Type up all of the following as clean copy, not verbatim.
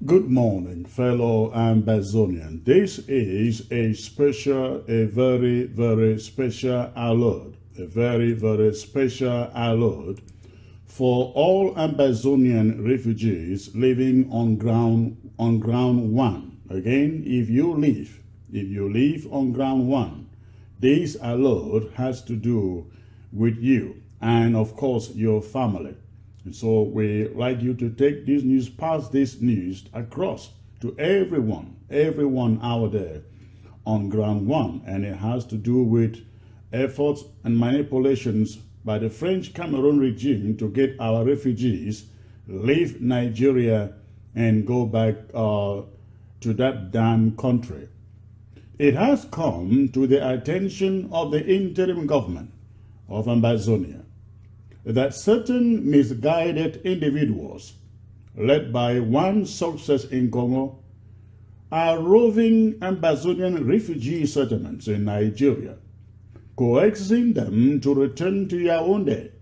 Good morning, fellow Ambazonian. This is a very special alert, a very special alert for all Ambazonian refugees living on ground one. Again, if you live on ground one, this alert has to do with you and of course your family. And so we like you to take this news, pass this news across to everyone out there on ground one. And it has to do with efforts and manipulations by the French Cameroun regime to get our refugees leave Nigeria and go back to that damn country. It has come to the attention of the interim government of Ambazonia that certain misguided individuals, led by one success in Congo, are roving Ambazonian refugee settlements in Nigeria, coaxing them to return to Yaoundé.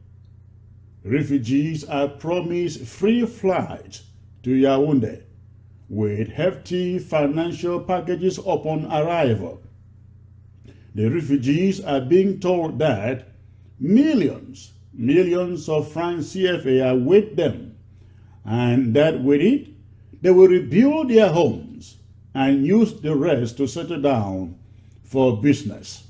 Refugees are promised free flights to Yaoundé with hefty financial packages upon arrival. The refugees are being told that millions of francs CFA are with them, and that with it, they will rebuild their homes and use the rest to settle down for business.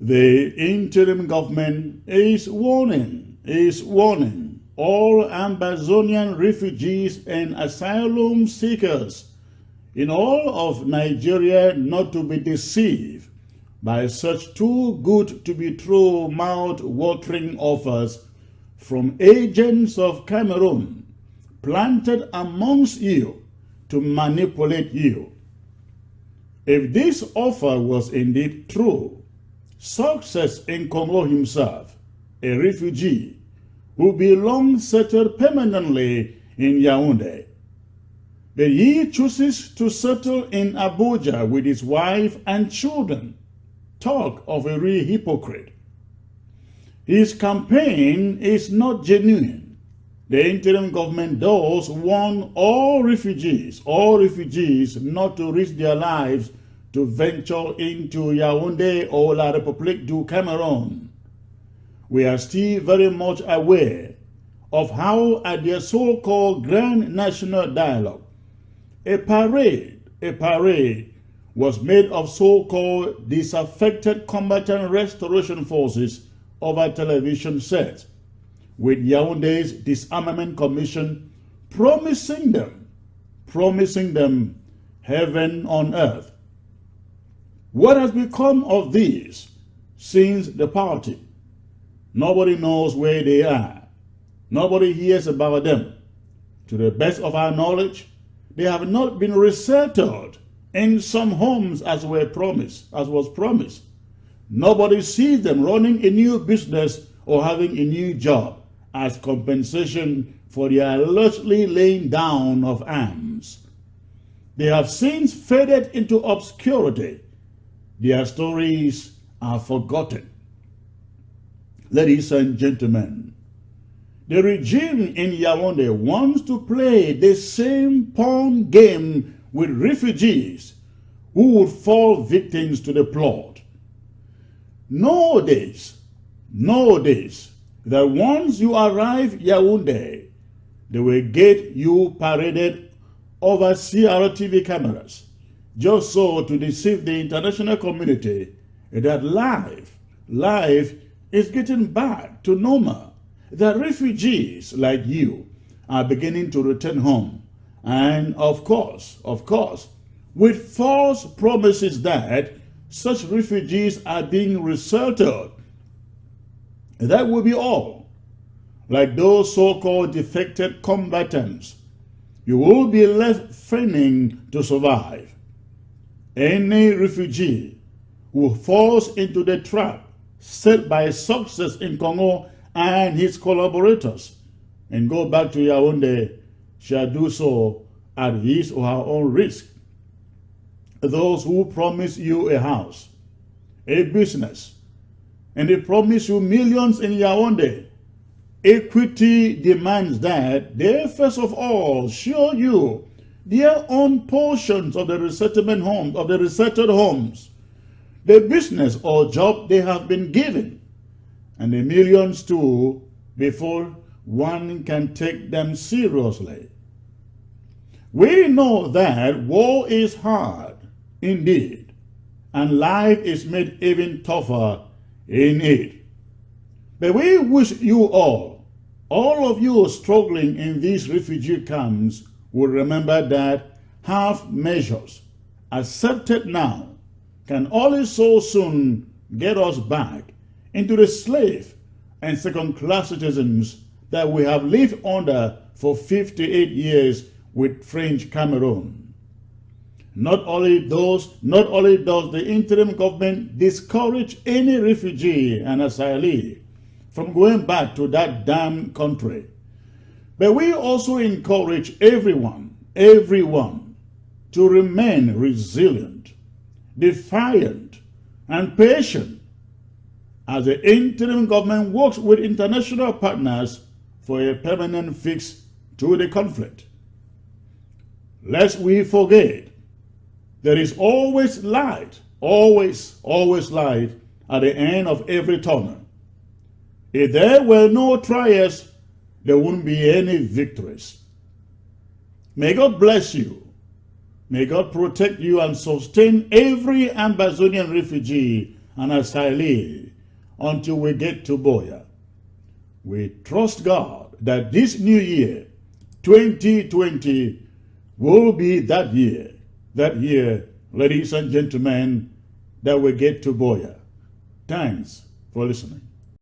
The interim government is warning all Ambazonian refugees and asylum seekers in all of Nigeria not to be deceived by such too good to be true mouth-watering offers from agents of Cameroon planted amongst you to manipulate you. If this offer was indeed true, Success in Congo himself, a refugee, who belongs settled permanently in Yaoundé, but he chooses to settle in Abuja with his wife and children. Talk of a real hypocrite. His campaign is not genuine. The interim government does warn all refugees not to risk their lives to venture into Yaoundé or La République du Cameroun. We are still very much aware of how at their so-called Grand National Dialogue, a parade was made of so-called disaffected combatant restoration forces over television sets, with Yaoundé's Disarmament Commission promising them heaven on earth. What has become of these since the party? Nobody knows where they are. Nobody hears about them. To the best of our knowledge, they have not been resettled in some homes as was promised. Nobody sees them running a new business or having a new job as compensation for their allegedly laying down of arms. They have since faded into obscurity. Their stories are forgotten. Ladies and gentlemen, the regime in Yaoundé wants to play the same pawn game with refugees who would fall victims to the plot. Know this, that once you arrive Yaoundé, they will get you paraded over CRTV cameras, just so to deceive the international community that life is getting back to normal, that refugees like you are beginning to return home, and of course, with false promises that such refugees are being resettled. That will be all. Like those so-called defected combatants, you will be left fending to survive. Any refugee who falls into the trap set by Success in Congo and his collaborators and go back to Yaoundé shall do so at his or her own risk. Those who promise you a house, a business, and they promise you millions in Yaoundé, Equity demands that they first of all show you their own portions of the resettlement homes, of the resettled homes, the business or job they have been given, and the millions too, before one can take them seriously. We know that war is hard indeed, and life is made even tougher in it. But we wish you all of you struggling in these refugee camps, will remember that half measures accepted now can only so soon get us back into the slave and second-class citizens that we have lived under for 58 years with French Cameroun. Not only does the interim government discourage any refugee and asylee from going back to that damn country, but we also encourage everyone to remain resilient, defiant, and patient as the interim government works with international partners for a permanent fix to the conflict. Lest we forget, there is always light, always light at the end of every tunnel. If there were no trials, there wouldn't be any victories. May God bless you. May God protect you and sustain every Ambazonian refugee and asylee until we get to Boya. We trust God that this new year, 2020, will be that year, ladies and gentlemen, that we get to Boya. Thanks for listening.